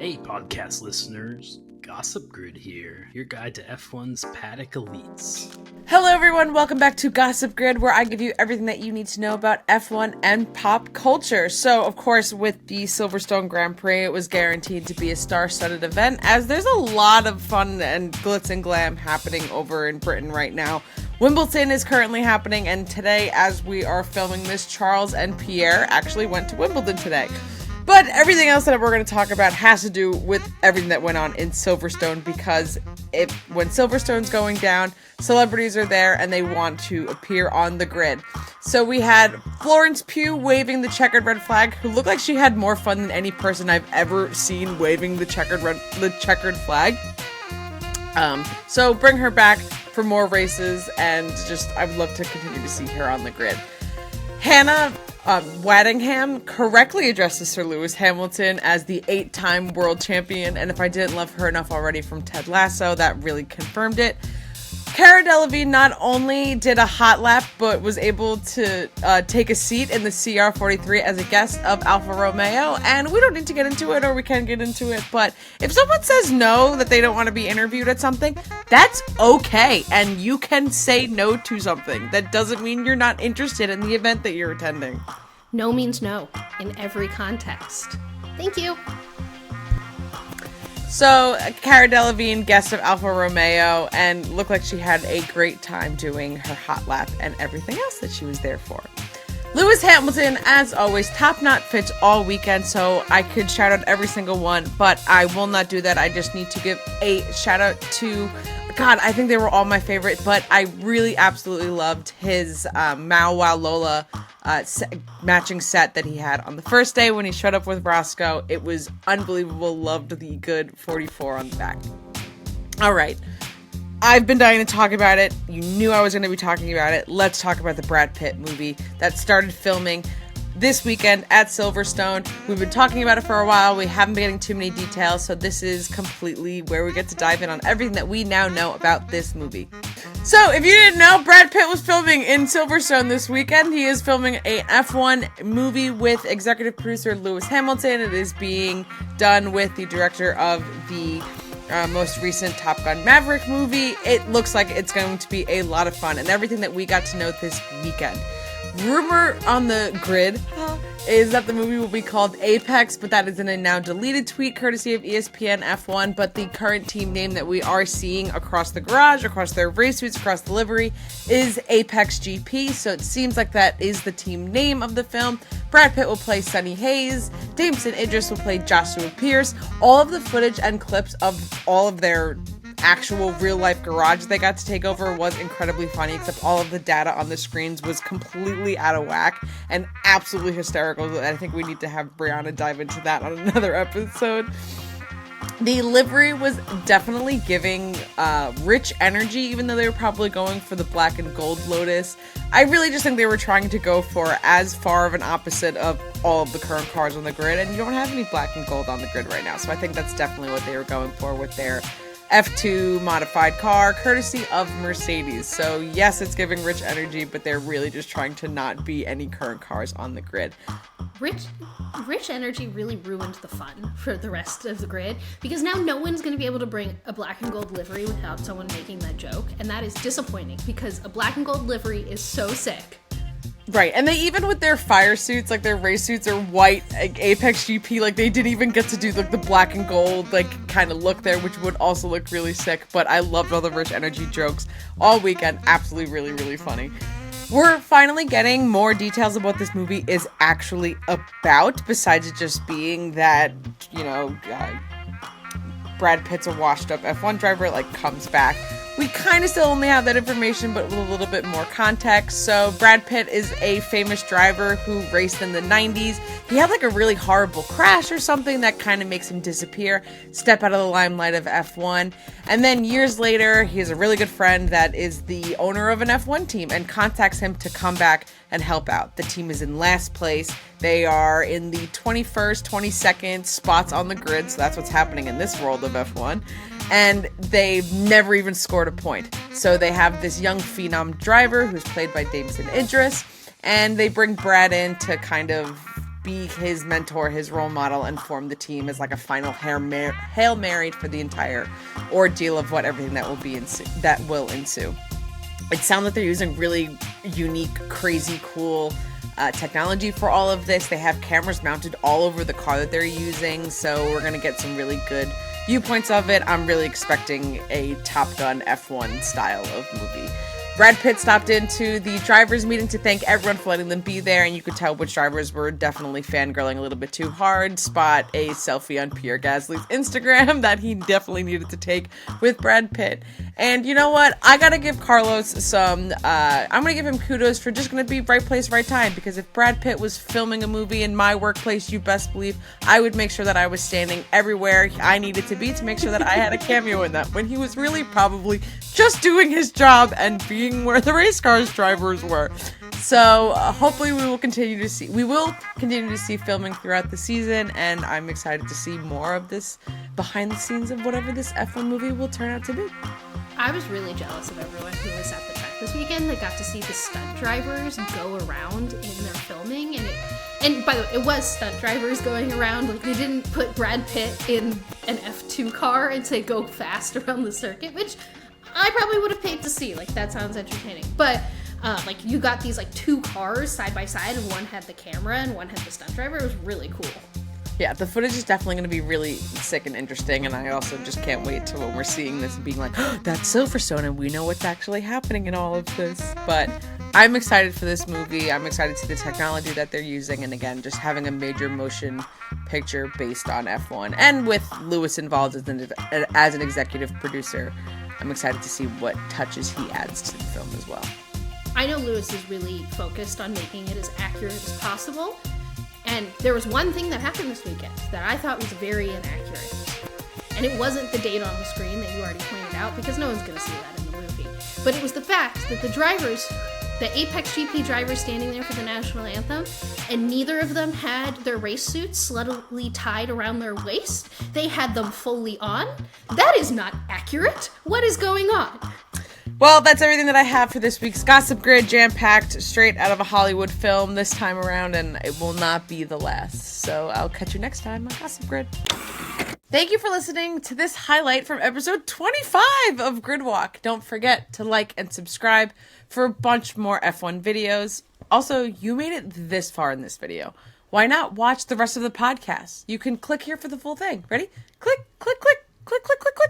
Hey, podcast listeners. Gossip Grid here, your guide to F1's paddock elites. Hello everyone, welcome back to Gossip Grid, where I give you everything that you need to know about F1 and pop culture. So, of course, with the Silverstone Grand Prix, it was guaranteed to be a star-studded event, as there's a lot of fun and glitz and glam happening over in Britain right now. Wimbledon is currently happening, and today, as we are filming this, Charles and Pierre actually went to Wimbledon today. But everything else that we're going to talk about has to do with everything that went on in Silverstone, because when Silverstone's going down, celebrities are there and they want to appear on the grid. So we had Florence Pugh waving the checkered red flag, who looked like she had more fun than any person I've ever seen waving the checkered flag. So bring her back for more races, and I'd love to continue to see her on the grid. Hannah Waddingham correctly addresses Sir Lewis Hamilton as the 8-time world champion, and if I didn't love her enough already from Ted Lasso, that really confirmed it. Cara Delevingne not only did a hot lap, but was able to take a seat in the CR43 as a guest of Alfa Romeo, and we don't need to get into it, or we can get into it, but if someone says no, that they don't want to be interviewed at something, that's okay, and you can say no to something. That doesn't mean you're not interested in the event that you're attending. No means no, in every context. Thank you. So, Cara Delevingne, guest of Alfa Romeo, and looked like she had a great time doing her hot lap and everything else that she was there for. Lewis Hamilton, as always, top knot fits all weekend, so I could shout out every single one, but I will not do that. I just need to give a shout out to, God, I think they were all my favorite, but I really absolutely loved his Mau Wow Lola matching set that he had on the first day when he showed up with Roscoe. It was unbelievable. Loved the good 44 on the back. All right. I've been dying to talk about it. You knew I was going to be talking about it. Let's talk about the Brad Pitt movie that started filming this weekend at Silverstone. We've been talking about it for a while. We haven't been getting too many details, so this is completely where we get to dive in on everything that we now know about this movie. So, if you didn't know, Brad Pitt was filming in Silverstone this weekend. He is filming an F1 movie with executive producer Lewis Hamilton. It is being done with the director of the most recent Top Gun Maverick movie. It looks like it's going to be a lot of fun, and everything that we got to know this weekend. Rumor on the grid is that the movie will be called Apex, but that is in a now deleted tweet courtesy of ESPN F1. But the current team name that we are seeing across the garage, across their race suits, across the livery is ApexGP. So it seems like that is the team name of the film. Brad Pitt will play Sonny Hayes. Damson Idris will play Joshua Pierce. All of the footage and clips of all of their actual real-life garage they got to take over was incredibly funny, except all of the data on the screens was completely out of whack and absolutely hysterical. I think we need to have Brianna dive into that on another episode. The livery was definitely giving rich energy, even though they were probably going for the black and gold Lotus. I really just think they were trying to go for as far of an opposite of all of the current cars on the grid, and you don't have any black and gold on the grid right now, so I think that's definitely what they were going for with their F2 modified car, courtesy of Mercedes. So yes, it's giving rich energy, but they're really just trying to not be any current cars on the grid. Rich energy really ruined the fun for the rest of the grid, because now no one's going to be able to bring a black and gold livery without someone making that joke, and that is disappointing, because a black and gold livery is so sick. Right, and they even with their fire suits, like their race suits are white, like ApexGP, like they didn't even get to do like the black and gold like kind of look there, which would also look really sick. But I loved all the rich energy jokes all weekend. Absolutely, really, really funny. We're finally getting more details of what this movie is actually about, besides it just being that, you know, Brad Pitt's a washed up F1 driver, like comes back. We kind of still only have that information, but with a little bit more context. So Brad Pitt is a famous driver who raced in the 90s. He had like a really horrible crash or something that kind of makes him disappear, step out of the limelight of F1. And then years later, he has a really good friend that is the owner of an F1 team and contacts him to come back and help out. The team is in last place. They are in the 21st, 22nd spots on the grid. So that's what's happening in this world of F1. And they've never even scored a point. So they have this young phenom driver who's played by Damson Idris, and they bring Brad in to kind of be his mentor, his role model, and form the team as like a final Hail Mary for the entire ordeal of everything that will ensue. It sounds like they're using really unique, crazy, cool technology for all of this. They have cameras mounted all over the car that they're using, so we're going to get some really good viewpoints of it. I'm really expecting a Top Gun F1 style of movie. Brad Pitt stopped into the drivers' meeting to thank everyone for letting them be there, and you could tell which drivers were definitely fangirling a little bit too hard. Spot a selfie on Pierre Gasly's Instagram that he definitely needed to take with Brad Pitt. And you know what? I gotta give Carlos some, I'm gonna give him kudos for just gonna be right place, right time, because if Brad Pitt was filming a movie in my workplace, you best believe I would make sure that I was standing everywhere I needed to be to make sure that I had a cameo in that, when he was really probably just doing his job and being where the race cars drivers were. So hopefully we will continue to see filming throughout the season, and I'm excited to see more of this behind the scenes of whatever this F1 movie will turn out to be. I was really jealous of everyone who was at the track this weekend. They got to see the stunt drivers go around in their filming, and by the way, it was stunt drivers going around. Like, they didn't put Brad Pitt in an F2 car and say go fast around the circuit, which I probably would have paid to see. Like, that sounds entertaining. But like, you got these like two cars side by side, and one had the camera and one had the stunt driver. It was really cool. Yeah, the footage is definitely going to be really sick and interesting, and I also just can't wait to when we're seeing this and being like, oh, that's Silverstone, and we know what's actually happening in all of this. But I'm excited for this movie. I'm excited to see the technology that they're using, and again, just having a major motion picture based on F1, and with Lewis involved as an executive producer. I'm excited to see what touches he adds to the film as well. I know Lewis is really focused on making it as accurate as possible. And there was one thing that happened this weekend that I thought was very inaccurate. And it wasn't the date on the screen that you already pointed out, because no one's going to see that in the movie. But it was the fact that the ApexGP drivers standing there for the national anthem, and neither of them had their race suits sluttily tied around their waist. They had them fully on. That is not accurate. What is going on? Well, that's everything that I have for this week's Gossip Grid, jam-packed straight out of a Hollywood film this time around, and it will not be the last. So I'll catch you next time on Gossip Grid. Thank you for listening to this highlight from episode 25 of Gridwalk. Don't forget to like and subscribe for a bunch more F1 videos. Also, you made it this far in this video. Why not watch the rest of the podcast? You can click here for the full thing. Ready? Click, click, click, click, click, click, click.